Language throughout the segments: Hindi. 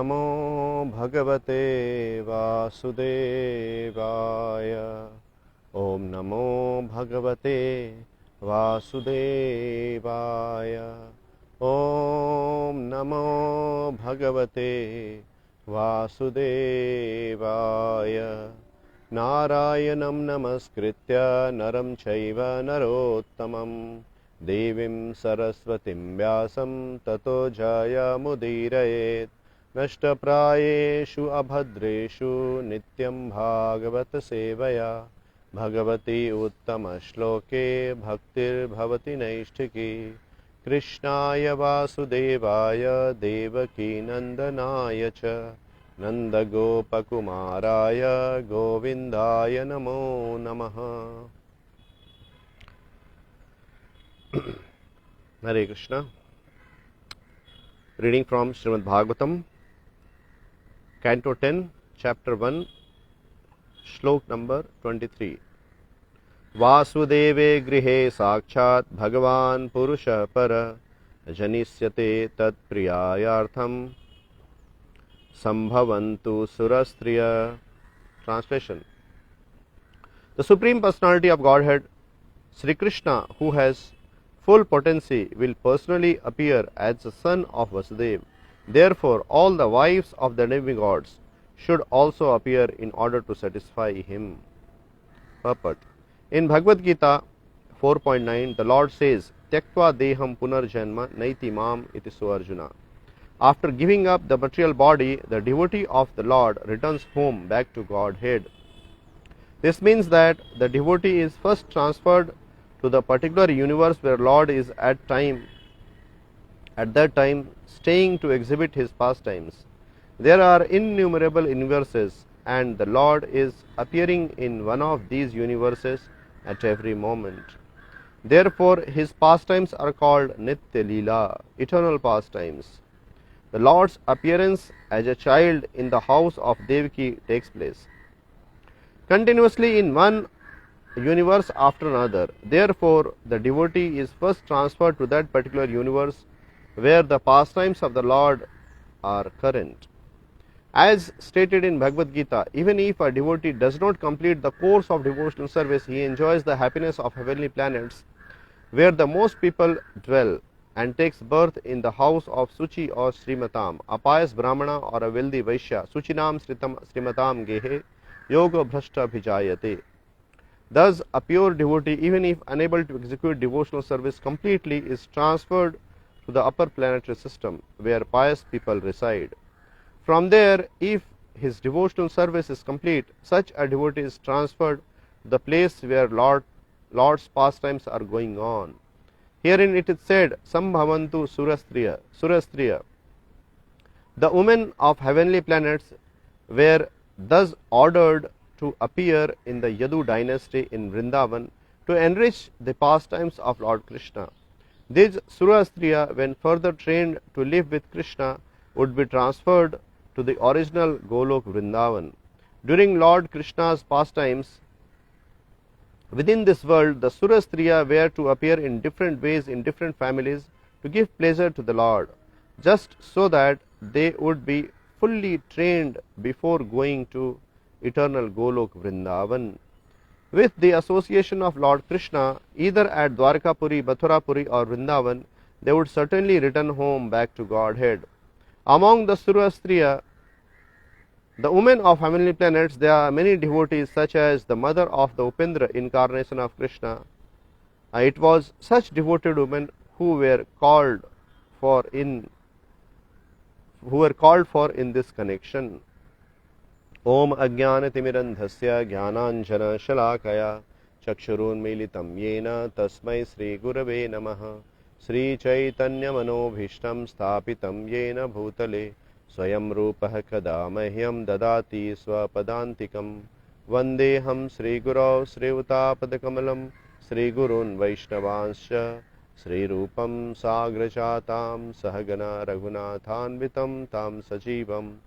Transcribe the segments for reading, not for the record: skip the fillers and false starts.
नमो भगवते वासुदेवाय। ओम नमो भगवते वासुदेवाय। ओम नमो भगवते वासुदेवाय। नारायणं नमस्कृत्य नरं चैव नरोत्तमं देवीं सरस्वतीं व्यासं ततो जयमुदीरयेत्। नष्टप्रायेषु अभद्रेषु नित्यं भागवत सेवया भगवती उत्तमश्लोके भक्तिर्भवति नैष्ठिकी। कृष्णाय वासुदेवाय देवकीनन्दनाय च नन्दगोपकुमाराय गोविन्दाय नमो नमः। Hare Krishna. Reading from Srimad Bhagavatam, Canto 10, Chapter 1, Shlok number 23. वासुदेवे गृहे साक्षात् भगवान् पुरुषः परः जनिष्यते तत्प्रियायार्थं Sambhavantu Surastriya. Translation. The Supreme Personality of Godhead, Sri Krishna, who has full potency, will personally appear as the son of Vasudeva. Therefore, all the wives of the demigods should also appear in order to satisfy him. Purport. In Bhagavad Gita 4.9, the Lord says, Tyaktva deham punarjanma naiti mam iti so Arjuna. After giving up the material body, the devotee of the Lord returns home back to Godhead. This means that the devotee is first transferred to the particular universe where Lord is at that time staying to exhibit his pastimes. There are innumerable universes, and the Lord is appearing in one of these universes at every moment. Therefore, his pastimes are called Nitya Leela, eternal pastimes. The Lord's appearance as a child in the house of Devaki takes place continuously in one universe after another. Therefore, the devotee is first transferred to that particular universe where the pastimes of the Lord are current. As stated in Bhagavad Gita, even if a devotee does not complete the course of devotional service, he enjoys the happiness of heavenly planets where the most people dwell, and takes birth in the house of Suchi or Srimatam, a pious Brahmana or a wealthy Vaishya. Suchinam Srimatam Gehe Yoga Bhrashta Bhijayate. Thus, a pure devotee, even if unable to execute devotional service completely, is transferred to the upper planetary system where pious people reside. From there, if his devotional service is complete, such a devotee is transferred to the place where Lord's pastimes are going on. Herein it is said, Sambhavantu Surastriya. The women of heavenly planets were thus ordered to appear in the Yadu dynasty in Vrindavan to enrich the pastimes of Lord Krishna. These Surastriya, when further trained to live with Krishna, would be transferred to the original Golok Vrindavan. During Lord Krishna's pastimes, within this world, the Surastriya were to appear in different ways in different families to give pleasure to the Lord, just so that they would be fully trained before going to eternal Golok Vrindavan. With the association of Lord Krishna, either at Dwarkapuri, Mathurapuri or Vrindavan, they would certainly return home back to Godhead. Among the Surastriya, the women of heavenly planets, there are many devotees such as the mother of the Upendra, incarnation of Krishna. It was such devoted women who were called for in this connection. Om Ajnanatimirandhasya Jnananjana Shalakaya Chakshurunmilitam Yena Tasmai Sri Gurave Namaha. Sri Chaitanya Manobhishtam Sthapitam Yena Bhutale Swayam Rupah Kada Mahyam Dadati Swapadantikam. Vandeham Sri Gurau Sri Utapadakamalam Sri Gurun Vaishnavanscha Sri Rupam Sagrajatam Sahagana Raghunathanvitam Tam Sajivam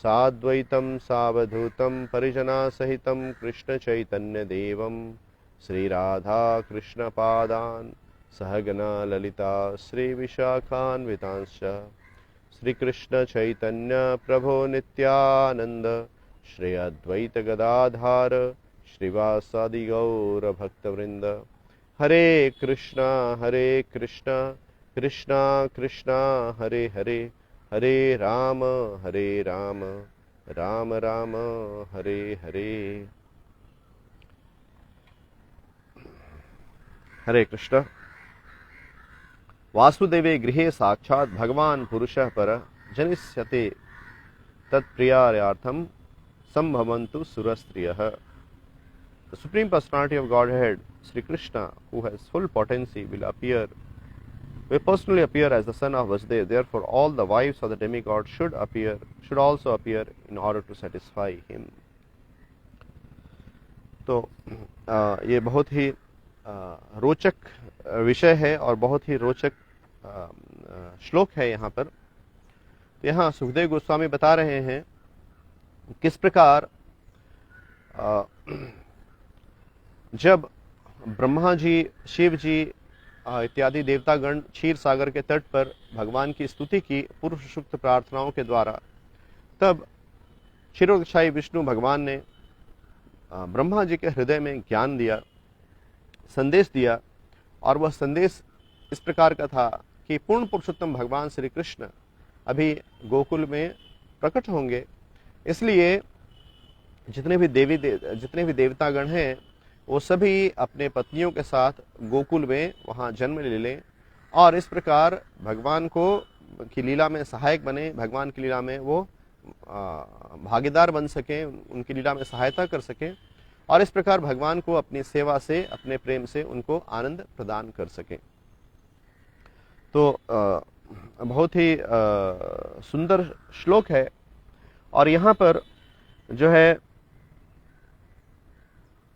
Sadvaitam Savadhutam Parijana Sahitam Krishna Chaitanya Devam Sri Radha Krishna Padan Sahagana Lalita Sri Vishakhan Vitanscha Shri Krishna Chaitanya प्रभो नित्यानंद, श्री अद्वैत गदाधार श्रीवासादि गौर भक्तवृंद। हरे कृष्णा कृष्णा कृष्णा हरे हरे, हरे राम राम राम हरे हरे। हरे कृष्ण। वासुदेवे गृहे साक्षात् भगवान पुरुषः पर जनिष्यते तत्प्रियार्थम संभवन्तु सुरस्त्रियः। The Supreme Personality of Godhead, Sri Krishna, who has full potency, will personally appear as the son of Vasudeva. Therefore, all the wives of the demigod should also appear in order to satisfy him. तो ये बहुत ही रोचक विषय है और बहुत ही रोचक श्लोक है यहाँ पर। यहाँ सुखदेव गोस्वामी बता रहे हैं किस प्रकार जब ब्रह्मा जी, शिव जी इत्यादि देवतागण क्षीर सागर के तट पर भगवान की स्तुति की पूर्व सूक्त प्रार्थनाओं के द्वारा, तब क्षीरोदशाई विष्णु भगवान ने ब्रह्मा जी के हृदय में ज्ञान दिया, संदेश दिया, और वह संदेश इस प्रकार का था कि पूर्ण पुरुषोत्तम भगवान श्री कृष्ण अभी गोकुल में प्रकट होंगे, इसलिए जितने भी देवतागण हैं वो सभी अपने पत्नियों के साथ गोकुल में वहाँ जन्म ले लें और इस प्रकार भगवान को की लीला में सहायक बने, भगवान की लीला में वो भागीदार बन सकें, उनकी लीला में सहायता कर सकें और इस प्रकार भगवान को अपनी सेवा से, अपने प्रेम से उनको आनंद प्रदान कर सकें। तो बहुत ही सुंदर श्लोक है और यहाँ पर जो है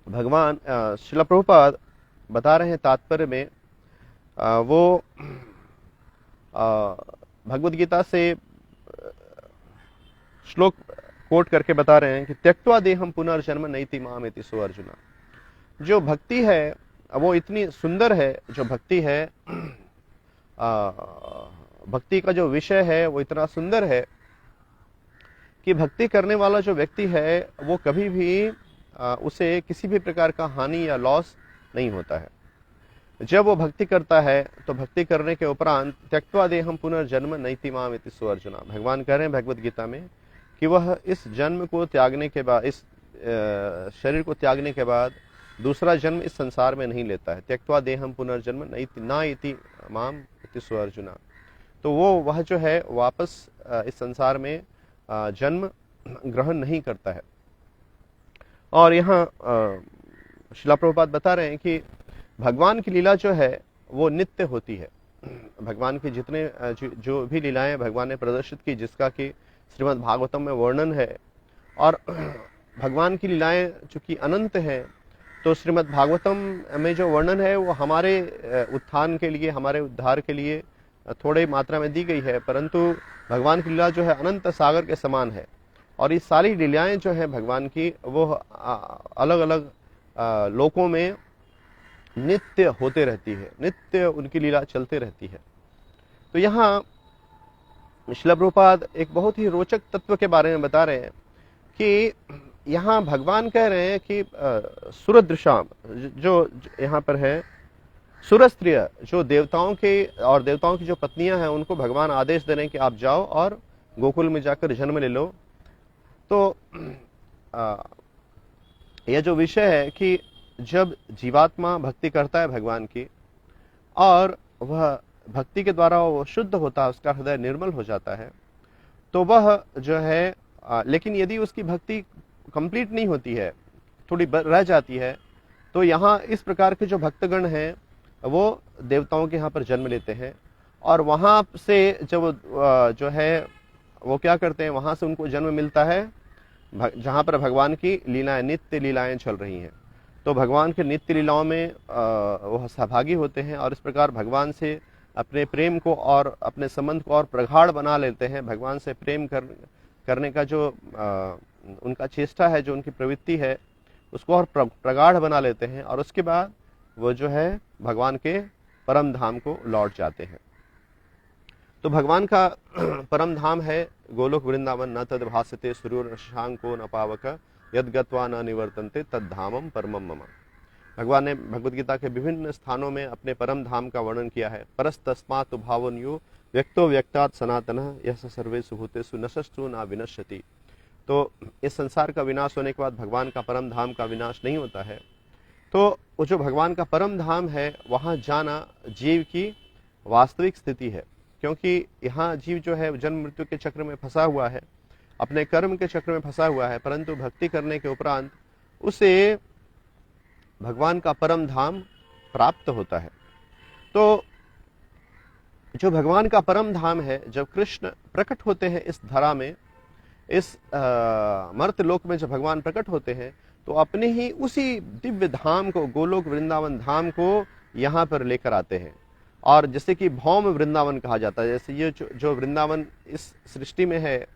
भगवान श्रील प्रभुपाद बता रहे हैं तात्पर्य में, वो भगवद गीता से श्लोक कोट करके बता रहे हैं कि त्यक्त्वा देहम पुनर्जन्म नैति माम इति सो अर्जुना। जो भक्ति है वो इतनी सुंदर है, जो भक्ति है भक्ति का जो विषय है वो इतना सुंदर है कि भक्ति करने वाला जो व्यक्ति है वो कभी भी उसे किसी भी प्रकार का हानि या लॉस नहीं होता है। जब वो भक्ति करता है तो भक्ति करने के उपरांत त्यक्त्वा देहम पुनर्जन्म नैति माम इति सो अर्जुना, भगवान कह रहे हैं भगवद गीता में कि वह इस जन्म को त्यागने के बाद, इस शरीर को त्यागने के बाद दूसरा जन्म इस संसार में नहीं लेता है। त्यक्त्वा देहम पुनर्जन्म न इति माम इति सो अर्जुना। तो वह जो है वापस इस संसार में जन्म ग्रहण नहीं करता है। और यहाँ श्रील प्रभुपाद बता रहे हैं कि भगवान की लीला जो है वो नित्य होती है। भगवान की जितने जो भी लीलाएं भगवान ने प्रदर्शित की, जिसका कि श्रीमद् भागवतम में वर्णन है, और भगवान की लीलाएं चूंकि अनंत हैं तो श्रीमद् भागवतम में जो वर्णन है वो हमारे उत्थान के लिए, हमारे उद्धार के लिए थोड़ी मात्रा में दी गई है, परंतु भगवान की लीला जो है अनंत सागर के समान है। और ये सारी लीलाएं जो है भगवान की वो अलग अलग लोकों में नित्य होते रहती है, नित्य उनकी लीला चलते रहती है। तो यहाँ श्रील प्रभुपाद एक बहुत ही रोचक तत्व के बारे में बता रहे हैं कि यहाँ भगवान कह रहे हैं कि सुरदृशाम, जो यहाँ पर है सुरस्त्रिय, जो देवताओं के और देवताओं की जो पत्नियां हैं उनको भगवान आदेश दे रहे हैं कि आप जाओ और गोकुल में जाकर जन्म ले लो। तो यह जो विषय है कि जब जीवात्मा भक्ति करता है भगवान की और वह भक्ति के द्वारा वो शुद्ध होता है, उसका हृदय निर्मल हो जाता है, तो वह जो है लेकिन यदि उसकी भक्ति कंप्लीट नहीं होती है, थोड़ी रह जाती है, तो यहाँ इस प्रकार के जो भक्तगण हैं वो देवताओं के यहाँ पर जन्म लेते हैं और वहाँ से जब जो है वो क्या करते हैं, वहाँ से उनको जन्म मिलता है जहाँ पर भगवान की लीलाएं, नित्य लीलाएं चल रही हैं। तो भगवान के नित्य लीलाओं में वह सहभागी होते हैं और इस प्रकार भगवान से अपने प्रेम को और अपने संबंध को और प्रगाढ़ बना लेते हैं। भगवान से प्रेम करने का जो उनका चेष्टा है, जो उनकी प्रवृत्ति है, उसको और प्रगाढ़ बना लेते हैं और उसके बाद वो जो है भगवान के परम धाम को लौट जाते हैं। तो भगवान का परम धाम है गोलोक वृंदावन, न तद भासते सूर्यो शशांको न पावक यद गत्वा न निवर्तन्ते तद धामम परमम मम। भगवान ने भगवद गीता के विभिन्न स्थानों में अपने परम धाम का वर्णन किया है। परस्तस्मात् भावन्यो व्यक्तो व्यक्तात् सनातनः यः सर्वेषु भूतेषु नशस्तु न विनश्यति। तो इस संसार का विनाश होने के बाद भगवान का परम धाम का विनाश नहीं होता है। तो वो जो भगवान का परम धाम है वहाँ जाना जीव की वास्तविक स्थिति है, क्योंकि यहाँ जीव जो है जन्म मृत्यु के चक्र में फंसा हुआ है, अपने कर्म के चक्र में फंसा हुआ है, परंतु भक्ति करने के उपरांत उसे भगवान का परम धाम प्राप्त होता है। तो जो भगवान का परम धाम है, जब कृष्ण प्रकट होते हैं इस धरा में, इस मर्त लोक में जब भगवान प्रकट होते हैं तो अपने ही उसी दिव्य धाम को, गोलोक वृंदावन धाम को यहाँ पर लेकर आते हैं। और जैसे कि भौम वृंदावन कहा जाता है, जैसे ये जो वृंदावन इस सृष्टि में है,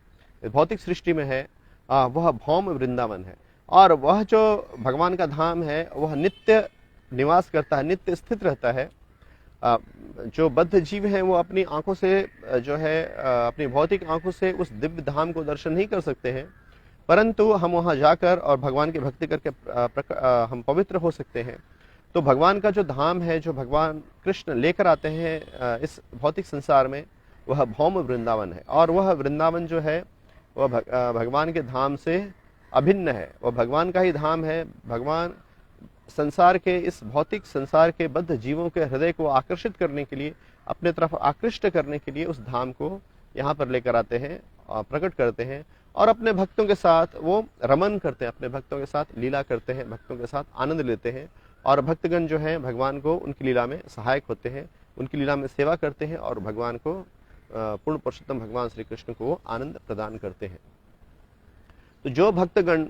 भौतिक सृष्टि में है, वह भौम वृंदावन है। और वह जो भगवान का धाम है वह नित्य निवास करता है, नित्य स्थित रहता है। जो बद्ध जीव हैं वो अपनी आंखों से जो है अपनी भौतिक आंखों से उस दिव्य धाम को दर्शन नहीं कर सकते हैं, परंतु हम वहां जाकर और भगवान की भक्ति करके हम पवित्र हो सकते हैं। तो भगवान का जो धाम है, जो भगवान कृष्ण लेकर आते हैं इस भौतिक संसार में, वह भौम वृंदावन है। और वह वृंदावन जो है वह भगवान के धाम से अभिन्न है, वह भगवान का ही धाम है। भगवान संसार के, इस भौतिक संसार के बद्ध जीवों के हृदय को आकर्षित करने के लिए, अपने तरफ आकृष्ट करने के लिए उस धाम को यहाँ पर लेकर आते हैं और प्रकट करते हैं, और अपने भक्तों के साथ वो रमन करते हैं, अपने भक्तों के साथ लीला करते हैं, भक्तों के साथ आनंद लेते हैं। और भक्तगण जो हैं भगवान को उनकी लीला में सहायक होते हैं, उनकी लीला में सेवा करते हैं और भगवान को, पूर्ण पुरुषोत्तम भगवान श्री कृष्ण को आनंद प्रदान करते हैं। तो जो भक्तगण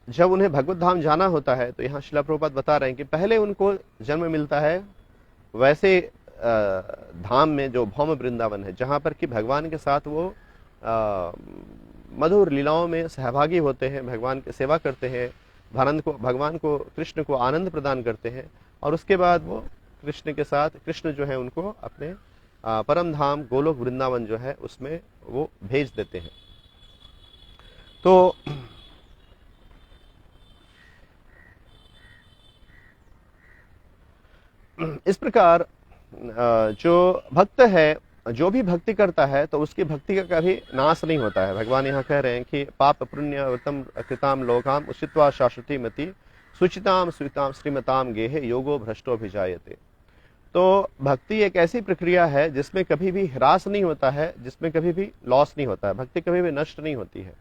जब उन्हें भगवत धाम जाना होता है, तो यहाँ श्रील प्रभुपाद बता रहे हैं कि पहले उनको जन्म मिलता है वैसे धाम में जो भौम वृंदावन है, जहाँ पर कि भगवान के साथ वो मधुर लीलाओं में सहभागी होते हैं, भगवान की सेवा करते हैं, भगवान को कृष्ण को आनंद प्रदान करते हैं। और उसके बाद वो कृष्ण के साथ, कृष्ण जो है उनको अपने परम धाम गोलोक वृंदावन जो है उसमें वो भेज देते हैं। तो इस प्रकार जो भक्त है, जो भी भक्ति करता है तो उसकी भक्ति का कभी नाश नहीं होता है। भगवान यहाँ कह रहे हैं कि पाप पुण्य व्रतम कृताम लोकाम उषित्वा शाश्वती मति सुचिताम सुविताम श्रीमताम गेहे योगो भ्रष्टो भिजायते। तो भक्ति एक ऐसी प्रक्रिया है जिसमें कभी भी ह्रास नहीं होता है, जिसमें कभी भी लॉस नहीं होता है, भक्ति कभी भी नष्ट नहीं होती है।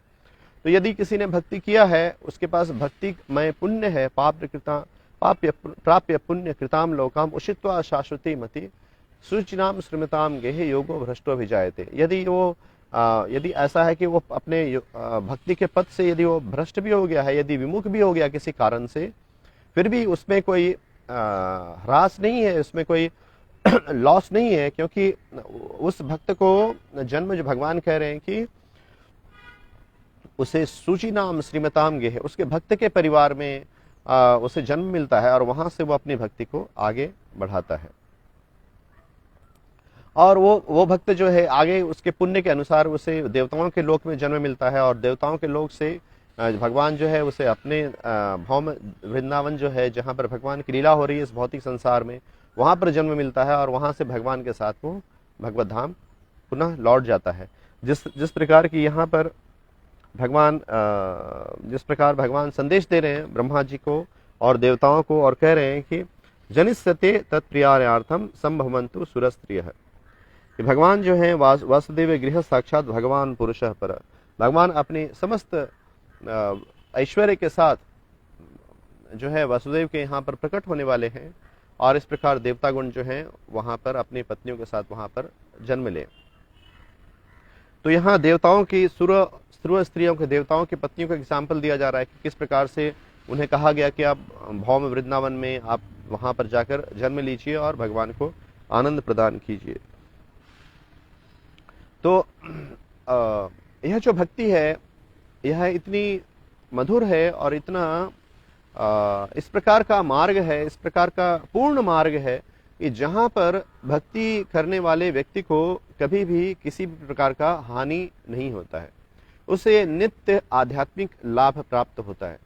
तो यदि किसी ने भक्ति किया है, उसके पास भक्ति मय पुण्य है, प्राप्य पुण्य कृताम लोकाम उषित्वा शाश्वती मति सुचिनाम श्रीमताम गेहे योगो भ्रष्टो भिजायते। यदि ऐसा है कि वो अपने भक्ति के पथ से यदि वो भ्रष्ट भी हो गया है, यदि विमुख भी हो गया किसी कारण से, फिर भी उसमें कोई ह्रास नहीं है, उसमें कोई लॉस नहीं है, क्योंकि उस भक्त को जन्म, जो भगवान कह रहे हैं कि उसे सुचिनाम श्रीमताम गेहे, उसके भक्त के परिवार में उसे जन्म मिलता है और वहां से वो अपनी भक्ति को आगे बढ़ाता है। और वो भक्त जो है आगे उसके पुण्य के अनुसार उसे देवताओं के लोक में जन्म मिलता है, और देवताओं के लोक से भगवान जो है उसे अपने भौम वृंदावन जो है, जहाँ पर भगवान की लीला हो रही है इस भौतिक संसार में, वहाँ पर जन्म मिलता है, और वहाँ से भगवान के साथ वो भगवत धाम पुनः लौट जाता है। जिस प्रकार की यहाँ पर भगवान, जिस प्रकार भगवान संदेश दे रहे हैं ब्रह्मा जी को और देवताओं को, और कह रहे हैं कि जनिष्यते तत्प्रियार्थम संभवन्तु सुरस्त्रियः, कि भगवान जो है वासुदेव गृह साक्षात भगवान पुरुषः पर, भगवान अपने समस्त ऐश्वर्य के साथ जो है वासुदेव के यहाँ पर प्रकट होने वाले हैं, और इस प्रकार देवतागुण जो हैं वहाँ पर अपनी पत्नियों के साथ वहाँ पर जन्म ले। तो यहाँ देवताओं की सुर स्त्रियों के, देवताओं की पत्नियों का एग्जाम्पल दिया जा रहा है कि किस प्रकार से उन्हें कहा गया कि आप भौम वृंदावन में आप वहाँ पर जाकर जन्म लीजिए और भगवान को आनंद प्रदान कीजिए। तो यह जो भक्ति है यह इतनी मधुर है और इतना इस प्रकार का मार्ग है, इस प्रकार का पूर्ण मार्ग है, कि जहाँ पर भक्ति करने वाले व्यक्ति को कभी भी किसी भी प्रकार का हानि नहीं होता है, उसे नित्य आध्यात्मिक लाभ प्राप्त होता है।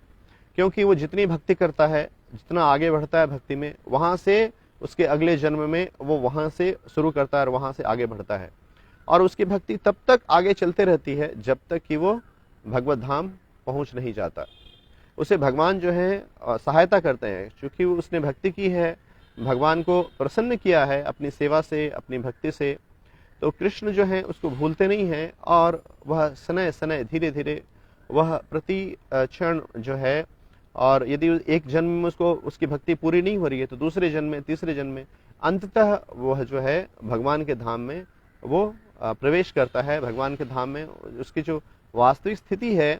क्योंकि वो जितनी भक्ति करता है, जितना आगे बढ़ता है भक्ति में, वहाँ से उसके अगले जन्म में वो वहाँ से शुरू करता है और वहाँ से आगे बढ़ता है, और उसकी भक्ति तब तक आगे चलते रहती है जब तक कि वो भगवत धाम पहुँच नहीं जाता। उसे भगवान जो है सहायता करते हैं, क्योंकि उसने भक्ति की है, भगवान को प्रसन्न किया है अपनी सेवा से, अपनी भक्ति से, तो कृष्ण जो है उसको भूलते नहीं हैं, और वह सनय सनय धीरे धीरे वह प्रति क्षण जो है, और यदि एक जन्म में उसको उसकी भक्ति पूरी नहीं हो रही है तो दूसरे जन्म में, तीसरे जन्म में अंततः वह जो है भगवान के धाम में वो प्रवेश करता है। भगवान के धाम में उसकी जो वास्तविक स्थिति है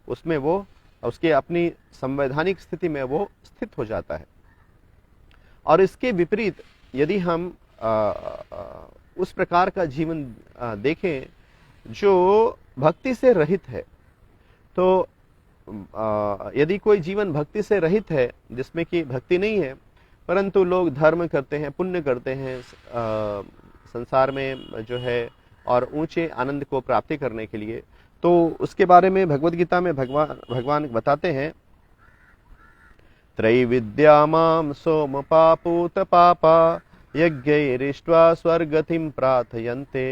उसमें वो उसके अपनी संवैधानिक स्थिति में वो स्थित हो जाता है। और इसके विपरीत यदि हम उस प्रकार का जीवन देखें जो भक्ति से रहित है, तो यदि कोई जीवन भक्ति से रहित है, जिसमें कि भक्ति नहीं है परंतु लोग धर्म करते हैं, पुण्य करते हैं संसार में जो है और ऊंचे आनंद को प्राप्ति करने के लिए, तो उसके बारे में भगवद गीता में भगवान बताते हैं, त्रैविद्या मां सोम पापूत पापा यज्ञैरिष्ट्वा स्वर्गतिं प्रार्थयन्ते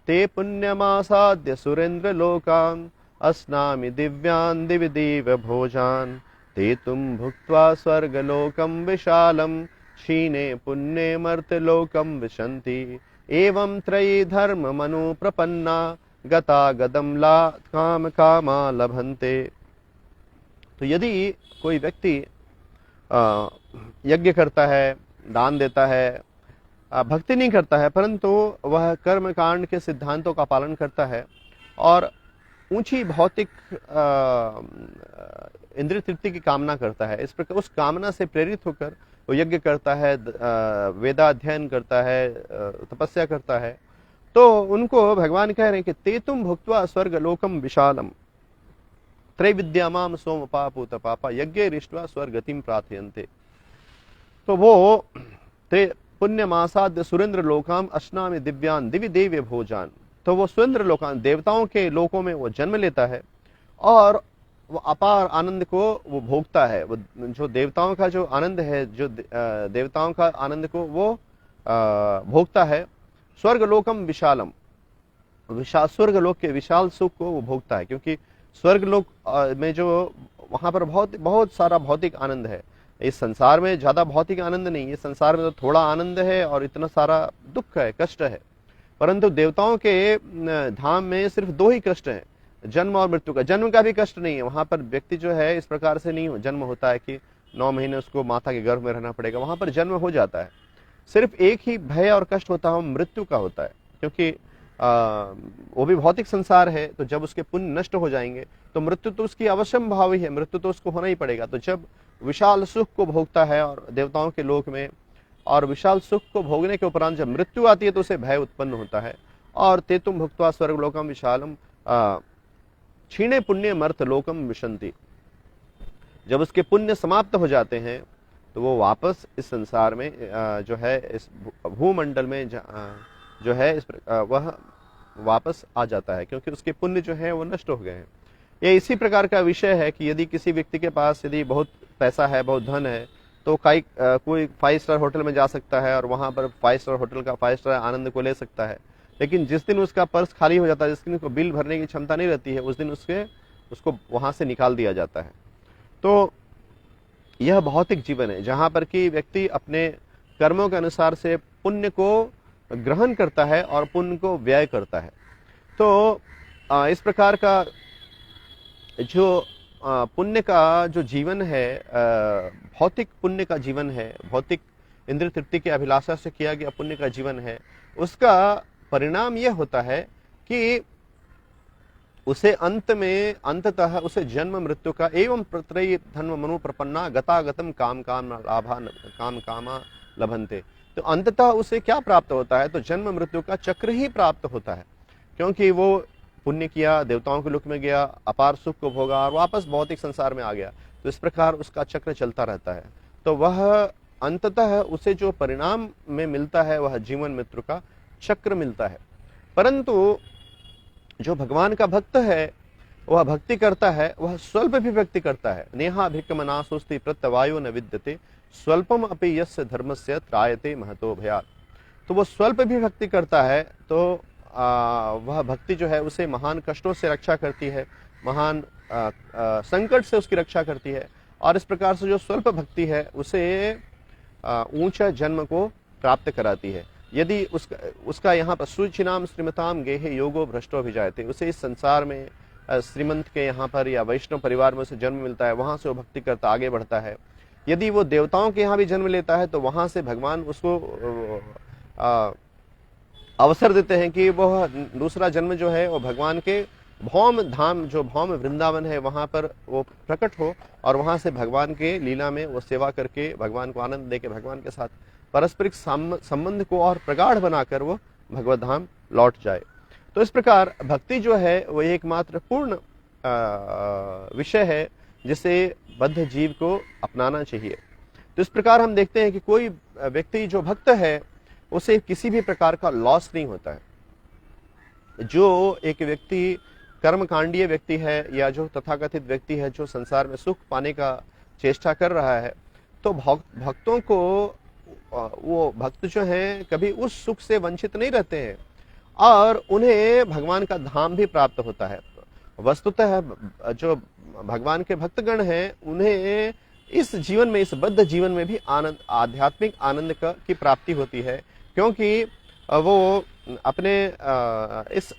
ते पुण्यमासाद्य सुरेन्द्र लोकान् अस्नामि दिव्यान् दिवि दिव्य भोजान् ते तुम भुक्त्वा स्वर्गलोकं विशालं क्षीणे पुण्ये मर्त्यलोकं विशन्ति एवं त्रयी धर्म मनु प्रपन्ना गता गदम ला काम कामा लभन्ते। तो यदि कोई व्यक्ति यज्ञ करता है, दान देता है, भक्ति नहीं करता है, परंतु वह कर्म कांड के सिद्धांतों का पालन करता है और ऊंची भौतिक इंद्रिय तृप्ति की कामना करता है, इस प्रकार उस कामना से प्रेरित होकर वो यज्ञ करता है, वेदाध्ययन करता है, तपस्या करता है, तो उनको भगवान कह रहे हैं कि ते तुम भुक्त्वा स्वर्ग लोकम विशालम त्रैविद्या माम सोम पापूत पापा यज्ञैरिष्ट्वा स्वर्गतिं प्रार्थयन्ते। तो वो पुण्यमासाद्य सुरेंद्र लोकाम अस्नामि दिव्यान दिवि देव्य भोजान, तो वो सुरेंद्र लोकान देवताओं के लोकों में वो जन्म लेता है और वो अपार आनंद को वो भोगता है। वो जो देवताओं का जो आनंद है, जो देवताओं का आनंद को वो भोगता है। स्वर्गलोकम विशालम, स्वर्गलोक के विशाल सुख को वो भोगता है, क्योंकि स्वर्गलोक में जो वहां पर बहुत सारा भौतिक आनंद है। इस संसार में ज्यादा भौतिक आनंद नहीं, इस संसार में तो थोड़ा आनंद है और इतना सारा दुख है, कष्ट है, परंतु देवताओं के धाम में सिर्फ दो ही कष्ट हैं, जन्म और मृत्यु का। जन्म का भी कष्ट नहीं है, वहां पर व्यक्ति जो है इस प्रकार से नहीं जन्म होता है कि 9 महीने उसको माता के गर्भ में रहना पड़ेगा, वहां पर जन्म हो जाता है। सिर्फ एक ही भय और कष्ट होता है, मृत्यु का होता है, क्योंकि वो भी भौतिक संसार है, तो जब उसके पुण्य नष्ट हो जाएंगे तो मृत्यु तो उसकी अवश्यम भाव ही है, मृत्यु तो उसको होना ही पड़ेगा। तो जब विशाल सुख को भोगता है और देवताओं के लोक में, और विशाल सुख को भोगने के उपरांत जब मृत्यु आती है तो उसे भय उत्पन्न होता है। और ते तुम भुक्त्वा स्वर्गलोकम विशालम क्षीणे पुण्य मर्त लोकम विशन्ति, जब उसके पुण्य समाप्त हो जाते हैं तो वो वापस इस संसार में जो है इस भूमंडल में जो है वह वापस आ जाता है, क्योंकि उसके पुण्य जो है वो नष्ट हो गए हैं। ये इसी प्रकार का विषय है कि यदि किसी व्यक्ति के पास यदि बहुत पैसा है, बहुत धन है, तो कोई 5 स्टार होटल में जा सकता है और वहां पर 5 स्टार होटल का 5 स्टार आनंद को ले सकता है। लेकिन जिस दिन उसका पर्स खाली हो जाता है, जिस दिन उसको बिल भरने की क्षमता नहीं रहती है, उस दिन उसको वहां से निकाल दिया जाता है। तो यह भौतिक जीवन है जहां पर कि व्यक्ति अपने कर्मों के अनुसार से पुण्य को ग्रहण करता है और पुण्य को व्यय करता है। तो इस प्रकार का जो पुण्य का जो जीवन है, भौतिक पुण्य का जीवन है, भौतिक इंद्रिय तृप्ति की अभिलाषा से किया गया पुण्य का जीवन है, उसका परिणाम यह होता है कि उसे अंततः उसे जन्म मृत्यु का एवं प्रत्रयी धर्म मनु प्रपन्ना गतागतम काम कामा लभन्ते। तो अंततः उसे क्या प्राप्त होता है? तो जन्म मृत्यु का चक्र ही प्राप्त होता है, क्योंकि वो पुण्य किया, देवताओं के लोक में गया, अपार सुख को भोगा और वापस भौतिक संसार में आ गया। तो इस प्रकार उसका चक्र चलता रहता है। तो वह अंततः उसे जो परिणाम में मिलता है वह जीवन मृत्यु का चक्र मिलता है। परंतु जो भगवान का भक्त है वह भक्ति करता है, वह स्वल्प भी भक्ति करता है। नेहा भिक्कमनासुस्ति प्रत्यवायो न विद्यते स्वल्पम अपि यस्य धर्मस्य त्रायते महतो भयात्। तो वो स्वल्प भी भक्ति करता है तो वह भक्ति जो है उसे महान कष्टों से रक्षा करती है, महान संकट से उसकी रक्षा करती है। और इस प्रकार से जो स्वल्प भक्ति है उसे ऊंचा जन्म को प्राप्त कराती है। यदि उसका यहाँ पर सुचिनाम श्रीमताम गेहे योगो भ्रष्टो भी जाते, उसे इस संसार में श्रीमंत के यहाँ पर या वैष्णव परिवार में उसे जन्म मिलता है, वहां से वो भक्ति करता आगे बढ़ता है। यदि वो देवताओं के यहाँ भी जन्म लेता है तो वहां से भगवान उसको अवसर देते हैं कि वह दूसरा जन्म जो है वो भगवान के भौम धाम, जो भौम वृंदावन है, वहां पर वो प्रकट हो और वहां से भगवान के लीला में वो सेवा करके भगवान को आनंद देके भगवान के साथ पारस्परिक संबंध को और प्रगाढ़ बनाकर वो भगवत धाम लौट जाए। तो इस प्रकार भक्ति जो है वो एकमात्र पूर्ण विषय है जिसे बद्ध जीव को अपनाना चाहिए। तो इस प्रकार हम देखते हैं कि कोई व्यक्ति जो भक्त है उसे किसी भी प्रकार का लॉस नहीं होता है। जो एक व्यक्ति कर्मकांडीय व्यक्ति है या जो तथाकथित व्यक्ति है जो संसार में सुख पाने का चेष्टा कर रहा है, तो भक्तों को वो भक्त जो हैं कभी उस सुख से वंचित नहीं रहते हैं और उन्हें भगवान का धाम भी प्राप्त होता है। वस्तुतः जो भगवान के भक्तगण हैं उन्हें इस जीवन में, इस बद्ध जीवन में भी आनंद, आध्यात्मिक आनंद की प्राप्ति होती है, क्योंकि वो अपने इस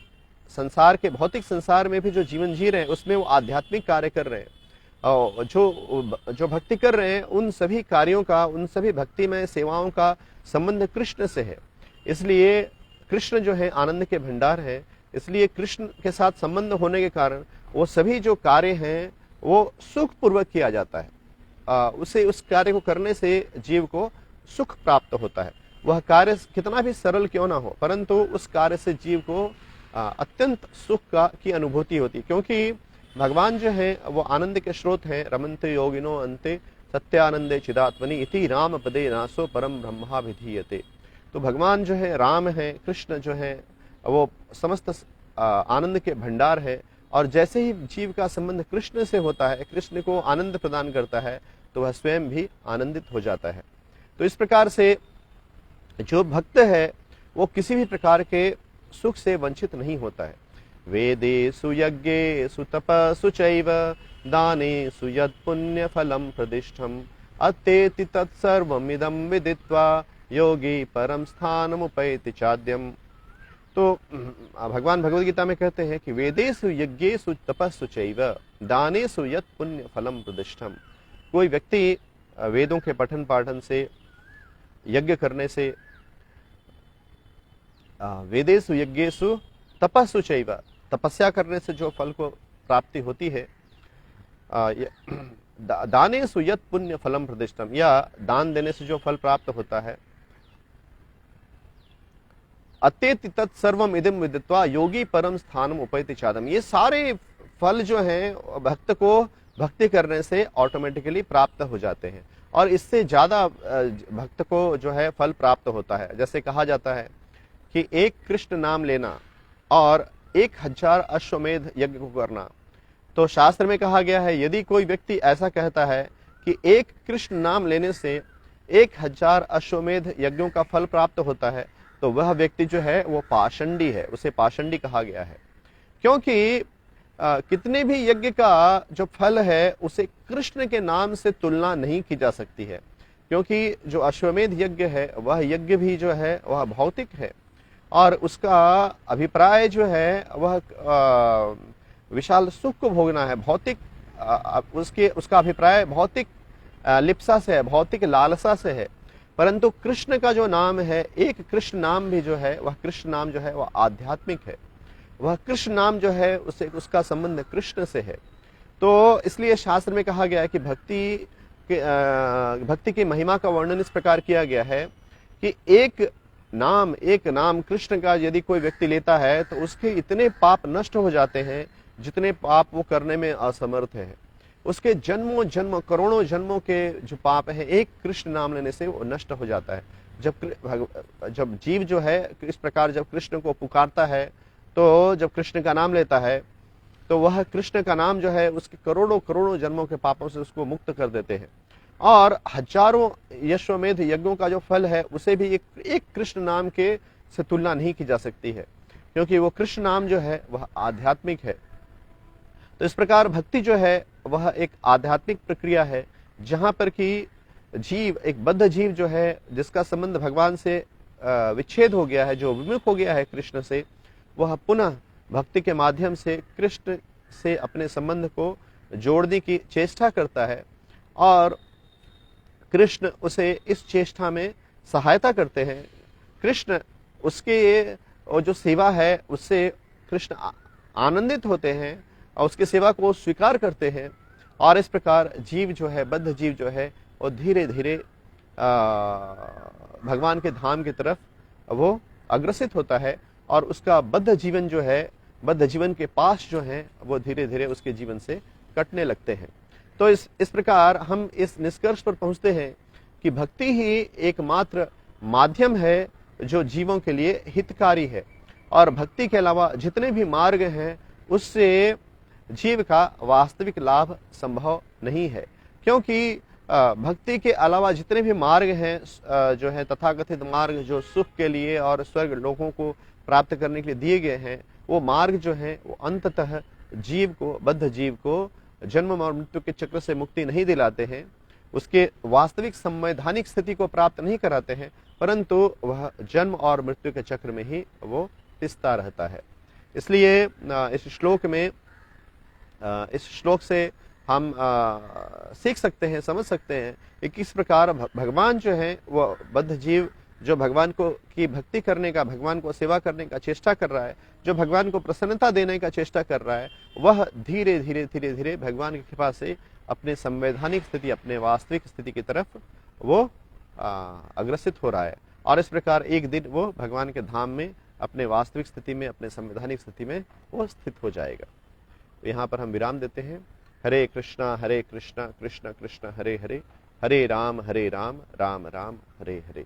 संसार के भौतिक संसार में भी जो जीवन जी रहे हैं उसमें वो आध्यात्मिक कार्य कर रहे हैं। और जो भक्ति कर रहे हैं उन सभी कार्यों का, उन सभी भक्तिमय सेवाओं का संबंध कृष्ण से है। इसलिए कृष्ण जो है आनंद के भंडार है, इसलिए कृष्ण के साथ संबंध होने के कारण वो सभी जो कार्य हैं वो सुख पूर्वक किया जाता है। उस कार्य को करने से जीव को सुख प्राप्त होता है। वह कार्य कितना भी सरल क्यों ना हो, परंतु उस कार्य से जीव को अत्यंत सुख की अनुभूति होती है, क्योंकि भगवान जो है वो आनंद के स्रोत हैं। रमन्ते योगिनो अंते सत्यानंदे चिदात्मनि इति राम पदे नासो परम ब्रह्मा विधीयते। तो भगवान जो है राम है, कृष्ण जो है वो समस्त आनंद के भंडार है। और जैसे ही जीव का संबंध कृष्ण से होता है, कृष्ण को आनंद प्रदान करता है, तो वह स्वयं भी आनंदित हो जाता है। तो इस प्रकार से जो भक्त है वो किसी भी प्रकार के सुख से वंचित नहीं होता है। वेदेषु यज्ञेषु तपस्सु चैव दानेषु यत् पुण्य फलम प्रतिष्ठम अत्येति तत्सर्वमिदं विदित्वा योगी परम स्थानमुपैति चाद्यम। तो भगवान भगवद गीता में कहते हैं कि वेदेषु यज्ञेषु तपस्सु चैव दानेषु यत् पुण्य फलम प्रतिष्ठम। कोई व्यक्ति वेदों के पठन पाठन से, यज्ञ करने से, वेदेषु यज्ञेषु तपस्सु चैव, तपस्या करने से जो फल को प्राप्ति होती है, दानेषु यत् पुण्य फलम प्रतिष्ठम, या दान देने से जो फल प्राप्त होता है, अत्येति तत्सर्वम इदं विदित्वा योगी परम स्थानम उपैति चादम। ये सारे फल जो हैं भक्त को भक्ति करने से ऑटोमेटिकली प्राप्त हो जाते हैं और इससे ज्यादा भक्त को जो है फल प्राप्त होता है। जैसे कहा जाता है कि एक कृष्ण नाम लेना और 1000 अश्वमेध यज्ञ को करना। तो शास्त्र में कहा गया है यदि कोई व्यक्ति ऐसा कहता है कि एक कृष्ण नाम लेने से 1000 अश्वमेध यज्ञों का फल प्राप्त होता है, तो वह व्यक्ति जो है वो पाषंडी है, उसे पाषंडी कहा गया है। क्योंकि कितने भी यज्ञ का जो फल है उसे कृष्ण के नाम से तुलना नहीं की जा सकती है, क्योंकि जो अश्वमेध यज्ञ है वह यज्ञ भी जो है वह भौतिक है और उसका अभिप्राय जो है वह विशाल सुख को भोगना है। भौतिक उसका अभिप्राय भौतिक लिप्सा से है, भौतिक लालसा से है। परंतु कृष्ण का जो नाम है, एक कृष्ण नाम भी जो है वह कृष्ण नाम जो है वह आध्यात्मिक है। वह कृष्ण नाम जो है उसका संबंध कृष्ण से है। तो इसलिए शास्त्र में कहा गया है कि भक्ति की महिमा का वर्णन इस प्रकार किया गया है कि एक नाम कृष्ण का यदि कोई व्यक्ति लेता है तो उसके इतने पाप नष्ट हो जाते हैं जितने पाप वो करने में असमर्थ है। उसके जन्मों जन्मों करोड़ों जन्मों के जो पाप हैं एक कृष्ण नाम लेने से वो नष्ट हो जाता है। जब जीव जो है इस प्रकार जब कृष्ण को पुकारता है, तो जब कृष्ण का नाम लेता है, तो वह कृष्ण का नाम जो है उसके करोड़ों करोड़ों जन्मों के पापों से उसको मुक्त कर देते हैं। और हजारों यश्वमेध यज्ञों का जो फल है उसे भी एक कृष्ण नाम के से तुलना नहीं की जा सकती है, क्योंकि वो कृष्ण नाम जो है वह आध्यात्मिक है। तो इस प्रकार भक्ति जो है वह एक आध्यात्मिक प्रक्रिया है, जहां पर कि जीव, एक बद्ध जीव जो है जिसका संबंध भगवान से विच्छेद हो गया है, जो विमुख हो गया है कृष्ण से, वह पुनः भक्ति के माध्यम से कृष्ण से अपने संबंध को जोड़ने की चेष्टा करता है, और कृष्ण उसे इस चेष्टा में सहायता करते हैं। कृष्ण उसके और जो सेवा है उससे कृष्ण आनंदित होते हैं और उसकी सेवा को स्वीकार करते हैं, और इस प्रकार जीव जो है, बद्ध जीव जो है, वो धीरे धीरे भगवान के धाम की तरफ वो अग्रसित होता है, और उसका बद्ध जीवन जो है, बद्ध जीवन के पास जो है वो धीरे धीरे उसके जीवन से कटने लगते हैं। तो इस प्रकार हम इस निष्कर्ष पर पहुंचते हैं कि भक्ति ही एकमात्र माध्यम है जो जीवों के लिए हितकारी है, और भक्ति के अलावा जितने भी मार्ग हैं उससे जीव का वास्तविक लाभ संभव नहीं है, क्योंकि भक्ति के अलावा जितने भी मार्ग हैं जो है तथाकथित मार्ग जो सुख के लिए और स्वर्ग लोगों को प्राप्त करने के लिए दिए गए हैं, वो मार्ग जो है वो अंततः जीव को, बद्ध जीव को जन्म और मृत्यु के चक्र से मुक्ति नहीं दिलाते हैं, उसके वास्तविक संवैधानिक स्थिति को प्राप्त नहीं कराते हैं, परंतु वह जन्म और मृत्यु के चक्र में ही वो पिसता रहता है। इसलिए इस श्लोक से हम सीख सकते हैं, समझ सकते हैं कि किस प्रकार भगवान जो है वो बद्ध जीव जो भगवान को की भक्ति करने का, भगवान को सेवा करने का चेष्टा कर रहा है, जो भगवान को प्रसन्नता देने का चेष्टा कर रहा है, वह धीरे धीरे धीरे धीरे भगवान की कृपा से अपने संवैधानिक स्थिति, अपने वास्तविक स्थिति की तरफ वो अग्रसित हो रहा है, और इस प्रकार एक दिन वो भगवान के धाम में अपने वास्तविक स्थिति में, अपने संवैधानिक स्थिति में वो स्थित हो जाएगा। तो यहाँ पर हम विराम देते हैं। हरे कृष्णा कृष्ण कृष्ण हरे हरे, हरे राम राम राम हरे हरे।